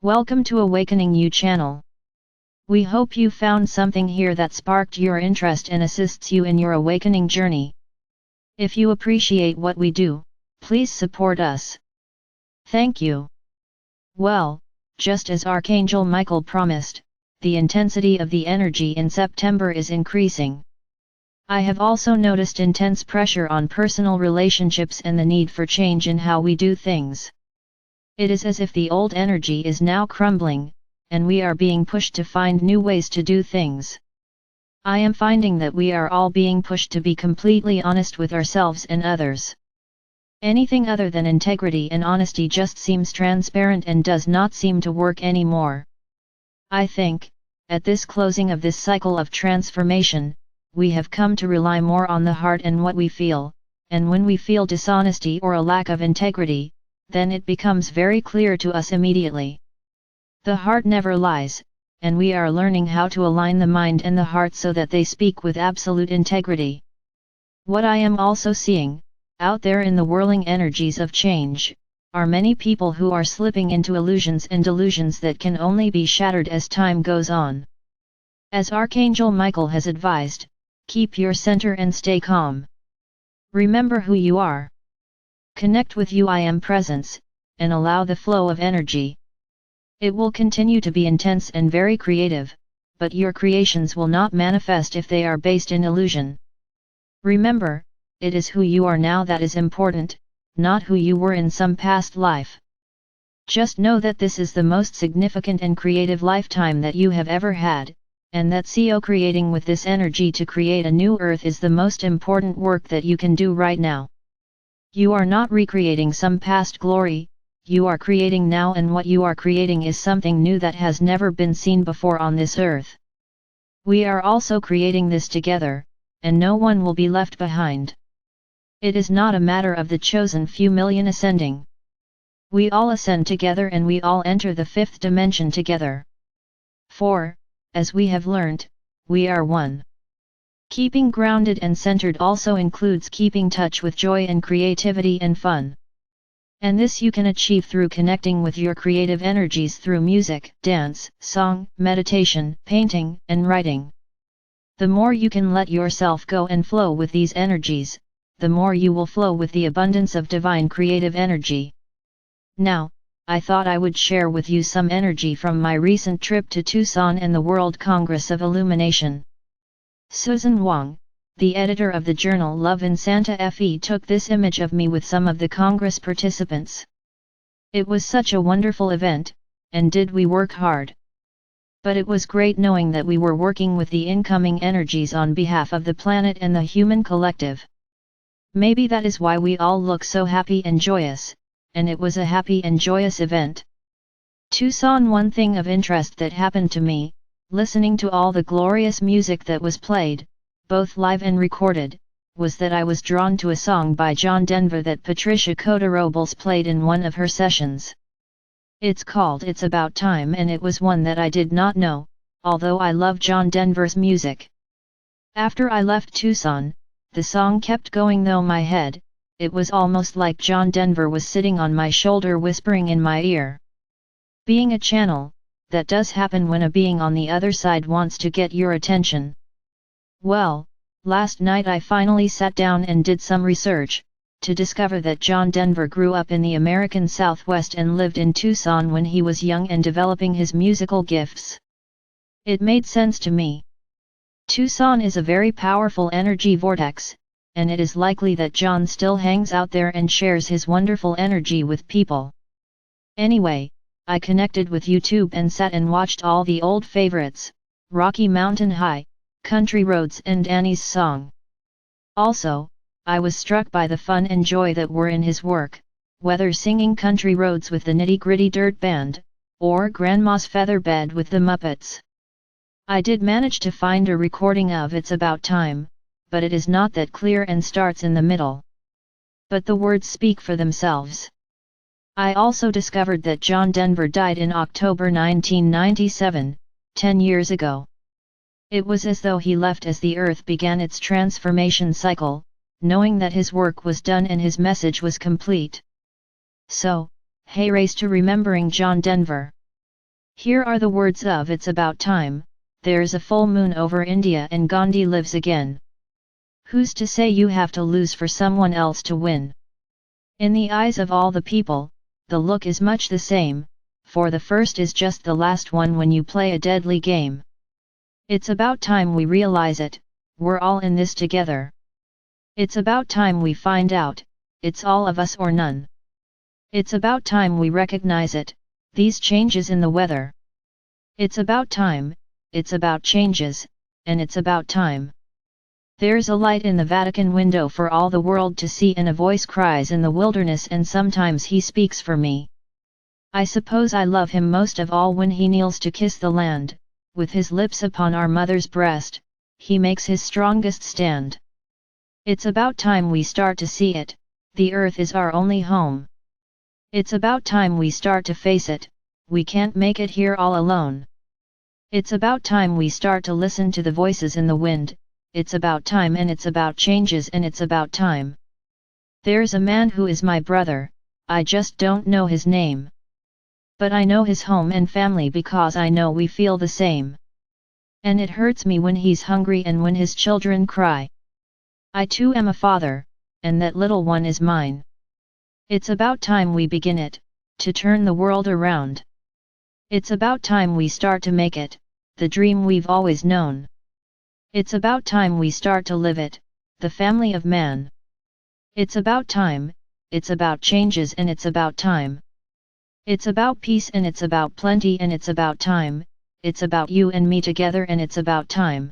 Welcome to AwakeningYOU channel. We hope you found something here that sparked your interest and assists you in your awakening journey. If you appreciate what we do, please support us. Thank you. Well, just as Archangel Michael promised, the intensity of the energy in September is increasing. I have also noticed intense pressure on personal relationships and the need for change in how we do things. It is as if the old energy is now crumbling, and we are being pushed to find new ways to do things. I am finding that we are all being pushed to be completely honest with ourselves and others. Anything other than integrity and honesty just seems transparent and does not seem to work anymore. I think, at this closing of this cycle of transformation, we have come to rely more on the heart and what we feel, and when we feel dishonesty or a lack of integrity, then it becomes very clear to us immediately. The heart never lies, and we are learning how to align the mind and the heart so that they speak with absolute integrity. What I am also seeing, out there in the whirling energies of change, are many people who are slipping into illusions and delusions that can only be shattered as time goes on. As Archangel Michael has advised, keep your center and stay calm. Remember who you are. Connect with I Am Presence, and allow the flow of energy. It will continue to be intense and very creative, but your creations will not manifest if they are based in illusion. Remember, it is who you are now that is important, not who you were in some past life. Just know that this is the most significant and creative lifetime that you have ever had, and that creating with this energy to create a new earth is the most important work that you can do right now. You are not recreating some past glory, you are creating now, and what you are creating is something new that has never been seen before on this earth. We are also creating this together, and no one will be left behind. It is not a matter of the chosen few million ascending. We all ascend together and we all enter the fifth dimension together. For, as we have learnt, we are one. Keeping grounded and centered also includes keeping touch with joy and creativity and fun. And this you can achieve through connecting with your creative energies through music, dance, song, meditation, painting, and writing. The more you can let yourself go and flow with these energies, the more you will flow with the abundance of divine creative energy. Now, I thought I would share with you some energy from my recent trip to Tucson and the World Congress of Illumination. Susan Wang, the editor of the journal Love in Santa Fe, took this image of me with some of the Congress participants. It was such a wonderful event, and did we work hard. But it was great knowing that we were working with the incoming energies on behalf of the planet and the human collective. Maybe that is why we all look so happy and joyous, and it was a happy and joyous event. Tucson. One thing of interest that happened to me, listening to all the glorious music that was played, both live and recorded, was that I was drawn to a song by John Denver that Patricia Cota-Robles played in one of her sessions. It's called It's About Time, and it was one that I did not know, although I love John Denver's music. After I left Tucson, the song kept going through my head. It was almost like John Denver was sitting on my shoulder whispering in my ear. Being a channel, that does happen when a being on the other side wants to get your attention. Well, last night I finally sat down and did some research, to discover that John Denver grew up in the American Southwest and lived in Tucson when he was young and developing his musical gifts. It made sense to me. Tucson is a very powerful energy vortex, and it is likely that John still hangs out there and shares his wonderful energy with people. Anyway, I connected with YouTube and sat and watched all the old favorites, Rocky Mountain High, Country Roads, and Annie's Song. Also, I was struck by the fun and joy that were in his work, whether singing Country Roads with the Nitty Gritty Dirt Band, or Grandma's Feather Bed with the Muppets. I did manage to find a recording of It's About Time, but it is not that clear and starts in the middle. But the words speak for themselves. I also discovered that John Denver died in October 1997, 10 years ago. It was as though he left as the earth began its transformation cycle, knowing that his work was done and his message was complete. So, hey, race to remembering John Denver. Here are the words of It's About Time. There's a full moon over India and Gandhi lives again. Who's to say you have to lose for someone else to win? In the eyes of all the people, the look is much the same, for the first is just the last one when you play a deadly game. It's about time we realize it, we're all in this together. It's about time we find out, it's all of us or none. It's about time we recognize it, these changes in the weather. It's about time, it's about changes, and it's about time. There's a light in the Vatican window for all the world to see, and a voice cries in the wilderness, and sometimes he speaks for me. I suppose I love him most of all when he kneels to kiss the land, with his lips upon our mother's breast, he makes his strongest stand. It's about time we start to see it, the earth is our only home. It's about time we start to face it, we can't make it here all alone. It's about time we start to listen to the voices in the wind, it's about time, and it's about changes, and it's about time. There's a man who is my brother, I just don't know his name. But I know his home and family because I know we feel the same. And it hurts me when he's hungry and when his children cry. I too am a father, and that little one is mine. It's about time we begin it, to turn the world around. It's about time we start to make it, the dream we've always known. It's about time we start to live it, the family of man. It's about time, it's about changes, and it's about time. It's about peace, and it's about plenty, and it's about time, it's about you and me together, and it's about time.